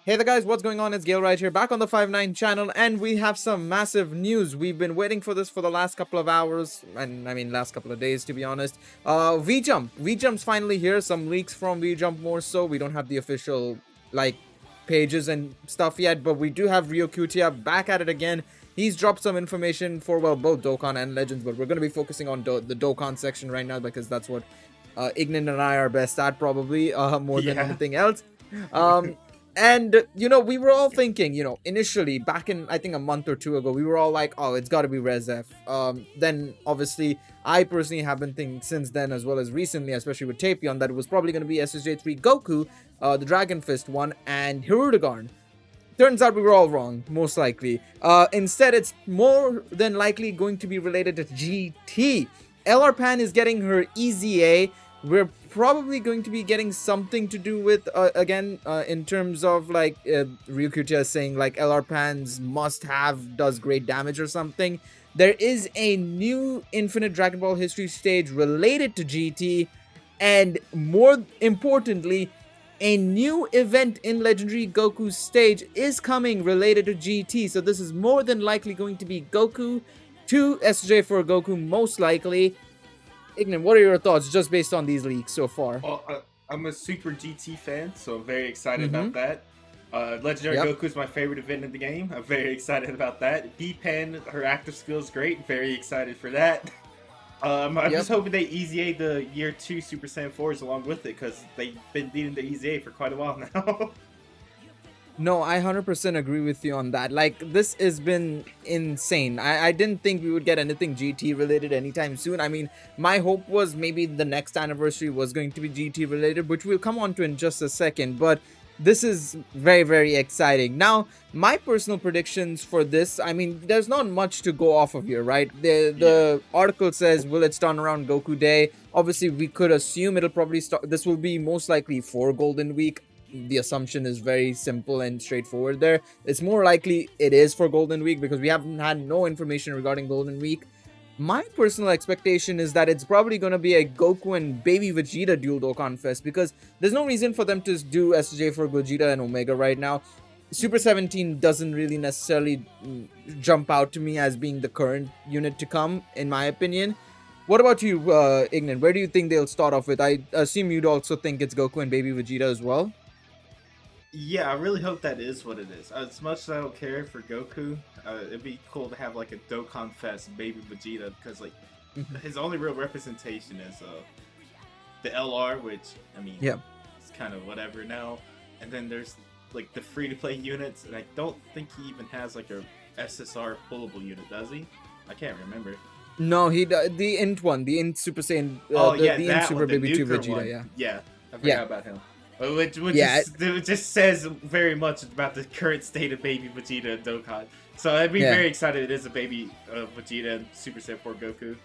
Hey there guys, what's going on? It's Gale right here, back on the 5-9 channel, and we have some massive news. We've been waiting for this for the last couple of hours, and I mean last couple of days to be honest. VJUMP's finally here, some leaks from VJUMP more so. We don't have the official, like, pages and stuff yet, but we do have Ryokutia back at it again. He's dropped some information for, well, both Dokkan and Legends, but we're going to be focusing on the Dokkan section right now because that's what Ignan and I are best at probably, more than anything else. And, you know, we were all thinking, you know, initially, back in, I think, a month or two ago, we were all like, oh, it's got to be Res F. Then, obviously, I personally have been thinking since then, as well as recently, especially with Tapion, that it was probably going to be SSJ3 Goku, the Dragon Fist one, and Hirudegarn. Turns out we were all wrong, most likely. Instead, it's more than likely going to be related to GT. LR Pan is getting her EZA. We're probably going to be getting something to do with, again, in terms of, like, Ryokutia saying, like, LR Pan's must-have does great damage or something. There is a new Infinite Dragon Ball History stage related to GT, and more importantly, a new event in Legendary Goku's stage is coming related to GT. So this is more than likely going to be Goku to SJ for Goku, most likely. Ignan, what are your thoughts just based on these leaks so far? Well, I'm a super GT fan, so I'm very excited about that. Legendary Goku is my favorite event in the game. I'm very excited about that. D-Pen, her active skill is great. Very excited for that. I'm just hoping they EZA the Year 2 Super Saiyan 4s along with it, because they've been needing the EZA for quite a while now. No, I 100% agree with you on that. Like, this has been insane. I didn't think we would get anything GT related anytime soon. I mean, my hope was maybe the next anniversary was going to be GT related, which we'll come on to in just a second. But this is very, very exciting. Now, my personal predictions for this, I mean, there's not much to go off of here, right? The article says, will it start around Goku Day? Obviously, we could assume it'll probably start. This will be most likely for Golden Week. The assumption is very simple and straightforward there. It's more likely it is for Golden Week because we haven't had no information regarding Golden Week. My personal expectation is that it's probably going to be a Goku and Baby Vegeta dual Dokkan Fest because there's no reason for them to do SJ for Gogeta and Omega right now. Super 17 doesn't really necessarily jump out to me as being the current unit to come, in my opinion. What about you, Ignan? Where do you think they'll start off with? I assume you'd also think it's Goku and Baby Vegeta as well. Yeah, I really hope that is what it is. As much as I don't care for Goku, it'd be cool to have like a Dokkan Fest Baby Vegeta because like his only real representation is the LR, which I mean, it's kind of whatever now. And then there's like the free-to-play units, and I don't think he even has like a SSR pullable unit, does he? I can't remember. No, the Int one, the Int Super Saiyan, the Int Super Baby 2 Vegeta, one. Yeah, I forgot about him. Which it just says very much about the current state of Baby Vegeta and Dokkan. So I'd be very excited it is a Baby Vegeta and Super Saiyan 4 Goku.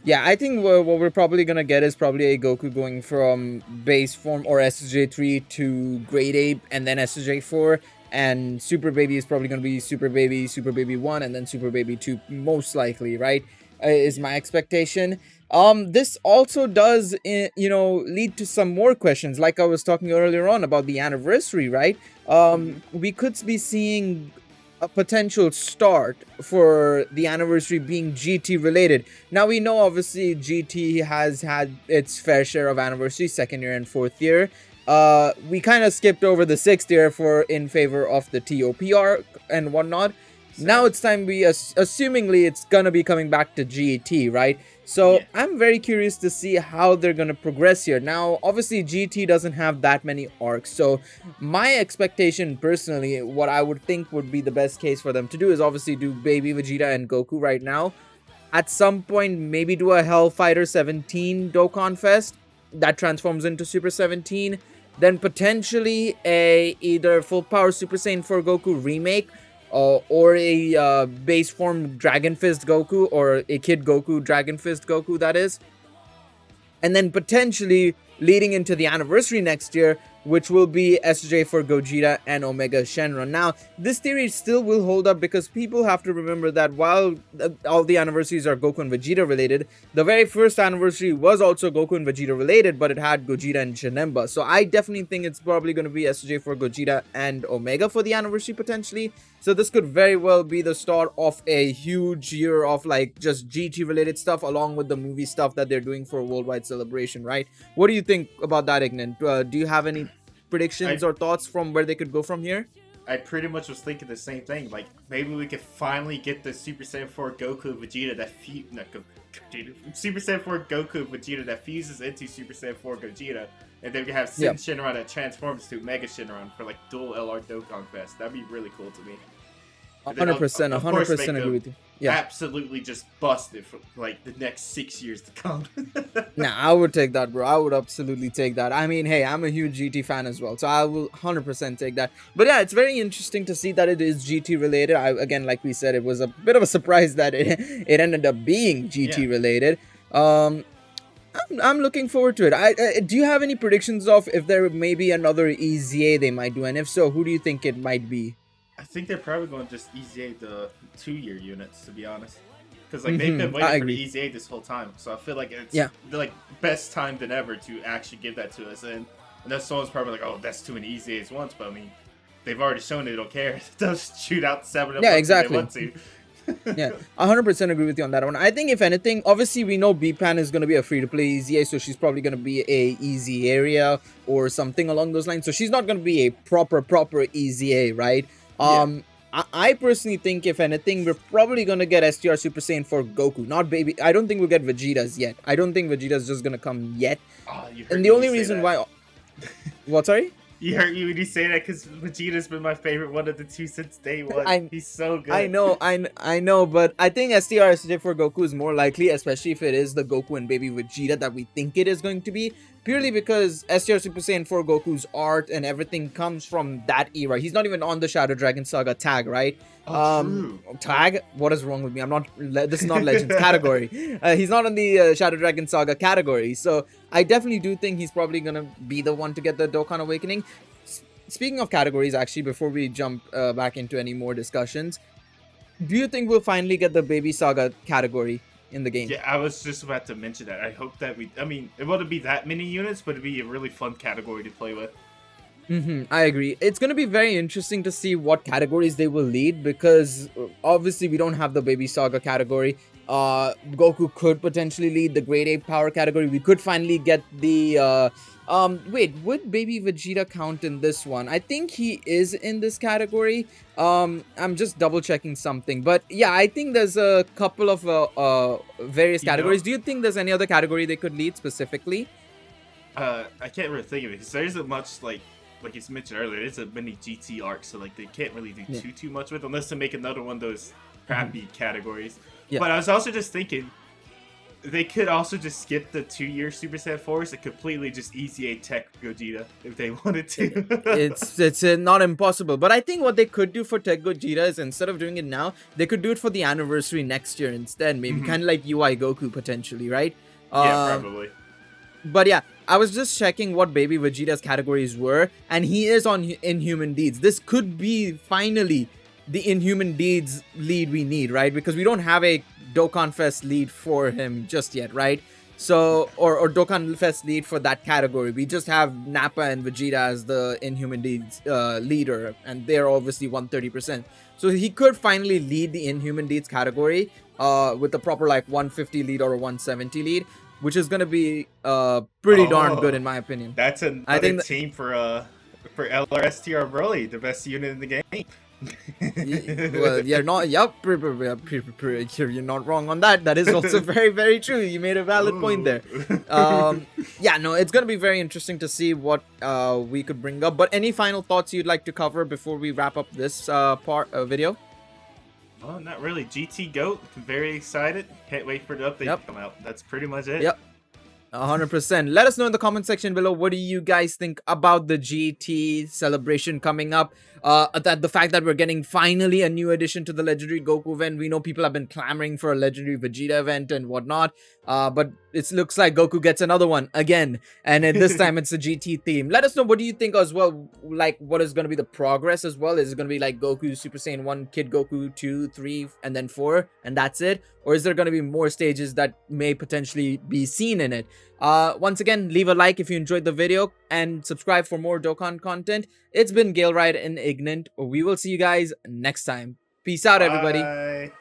Yeah, I think what we're probably going to get is probably a Goku going from base form or SSJ3 to Great Ape and then SSJ4. And Super Baby is probably going to be Super Baby 1, and then Super Baby 2 most likely, right? Is my expectation. This also does, you know, lead to some more questions. Like I was talking earlier on about the anniversary, right? We could be seeing a potential start for the anniversary being GT related. Now we know obviously GT has had its fair share of anniversaries, 2nd year and 4th year. We kind of skipped over the 6th year in favor of the TOP arc and whatnot. Now it's time assumingly it's gonna be coming back to GT, right? So I'm very curious to see how they're gonna progress here. Now, obviously GT doesn't have that many arcs, so my expectation personally, what I would think would be the best case for them to do is obviously do Baby Vegeta and Goku right now. At some point, maybe do a Hellfighter 17 Dokkan Fest that transforms into Super 17. Then potentially a either Full Power Super Saiyan 4 Goku remake, or a base form Dragon Fist Goku, or a Kid Goku Dragon Fist Goku, that is. And then potentially leading into the anniversary next year, which will be SJ for Gogeta and Omega Shenron. Now, this theory still will hold up because people have to remember that while all the anniversaries are Goku and Vegeta related, the very first anniversary was also Goku and Vegeta related, but it had Gogeta and Janemba. So I definitely think it's probably going to be SJ for Gogeta and Omega for the anniversary potentially. So this could very well be the start of a huge year of like just GT related stuff along with the movie stuff that they're doing for a worldwide celebration, right? What do you think about that, Ignan? Do you have any predictions or thoughts from where they could go from here? I pretty much was thinking the same thing. Like, maybe we could finally get the Super Saiyan 4 Goku and Vegeta that Super Saiyan 4 Goku and Vegeta that fuses into Super Saiyan 4 Gogeta, and then we can have Sin Shenron that transforms to Mega Shenron for like dual LR Dokkan Fest. That'd be really cool to me. 100%, 100% agree with you. Yeah, absolutely just busted for like the next 6 years to come. Nah, I would take that, bro. I would absolutely take that. I mean, hey, I'm a huge GT fan as well, so I will 100% take that. But yeah, it's very interesting to see that it is GT related. Again, like we said, it was a bit of a surprise that it ended up being GT related. I'm looking forward to it. Do you have any predictions of if there may be another EZA they might do, and if so, who do you think it might be? I think they're probably going to just EZA the 2-year units, to be honest. Because like they've been waiting for the EZA this whole time, so I feel like it's the like best time than ever to actually give that to us. And that someone's probably like, "Oh, that's too many EZAs once," but I mean, they've already shown they don't care. They'll shoot out 7 of them if they want to. Yeah, 100% agree with you on that one. I think if anything, obviously we know B-Pan is going to be a free-to-play EZA, so she's probably going to be a easy area or something along those lines. So she's not going to be a proper EZA, right? I personally think if anything, we're probably going to get STR Super Saiyan for Goku, not Baby. I don't think we'll get Vegeta's yet. I don't think Vegeta's just going to come yet. And the only reason why... What, sorry? You heard me when you say that because Vegeta's been my favorite one of the two since day one. He's so good. I know, but I think STR SJ for Goku is more likely, especially if it is the Goku and Baby Vegeta that we think it is going to be. Purely because STR Super Saiyan 4 Goku's art and everything comes from that era. He's not even on the Shadow Dragon Saga tag, right? True. Tag? What is wrong with me? I'm not. This is not Legends category. He's not on the Shadow Dragon Saga category. So I definitely do think he's probably gonna be the one to get the Dokkan Awakening. Speaking of categories, actually, before we jump back into any more discussions, do you think we'll finally get the Baby Saga category in the game? Yeah, I was just about to mention that. I hope that I mean, it wouldn't be that many units, but it'd be a really fun category to play with. I agree. It's going to be very interesting to see what categories they will lead because obviously we don't have the Baby Saga category. Goku could potentially lead the Grade 8 power category. We could finally get the... wait, would Baby Vegeta count in this one? I think he is in this category. I'm just double checking something. But yeah, I think there's a couple of various categories. Do you think there's any other category they could lead specifically? I can't really think of it because there isn't much like you mentioned earlier, there's a mini GT arc, so like they can't really do too much with unless they make another one of those crappy categories. But I was also just thinking they could also just skip the 2-year Super Saiyan 4s and completely just EZA Tech Gogeta if they wanted to. it's not impossible, but I think what they could do for Tech Gogeta is instead of doing it now, they could do it for the anniversary next year instead, maybe kind of like UI Goku potentially, right? Yeah, probably. But yeah, I was just checking what Baby Vegeta's categories were, and he is on Inhuman Deeds. This could be finally the Inhuman Deeds lead we need, right? Because we don't have a Dokkan Fest lead for him just yet, right? So, or Dokkan Fest lead for that category. We just have Nappa and Vegeta as the Inhuman Deeds leader, and they're obviously 130%. So he could finally lead the Inhuman Deeds category with a proper like 150 lead or a 170 lead, which is gonna be pretty darn good in my opinion. That's another team for LRSTR Broly, the best unit in the game. Well, you're not. You're not wrong on that. That is also very, very true. You made a valid point there. Yeah, no, it's gonna be very interesting to see what we could bring up. But any final thoughts you'd like to cover before we wrap up this video? Oh, not really. GT GOAT. I'm very excited. Can't wait for the update to come out. That's pretty much it. Yep. 100%. Let us know in the comment section below, what do you guys think about the GT celebration coming up? That the fact that we're getting finally a new addition to the legendary Goku event. We know people have been clamoring for a legendary Vegeta event and whatnot, but it looks like Goku gets another one again, and this time it's a GT theme. Let us know, what do you think as well, like what is going to be the progress as well? Is it going to be like Goku Super Saiyan 1, Kid Goku 2, 3, and then 4, and that's it? Or is there going to be more stages that may potentially be seen in it? Once again, leave a like if you enjoyed the video and subscribe for more Dokkan content. It's been Gale Ride and Ignant. We will see you guys next time. Peace out, everybody. Bye.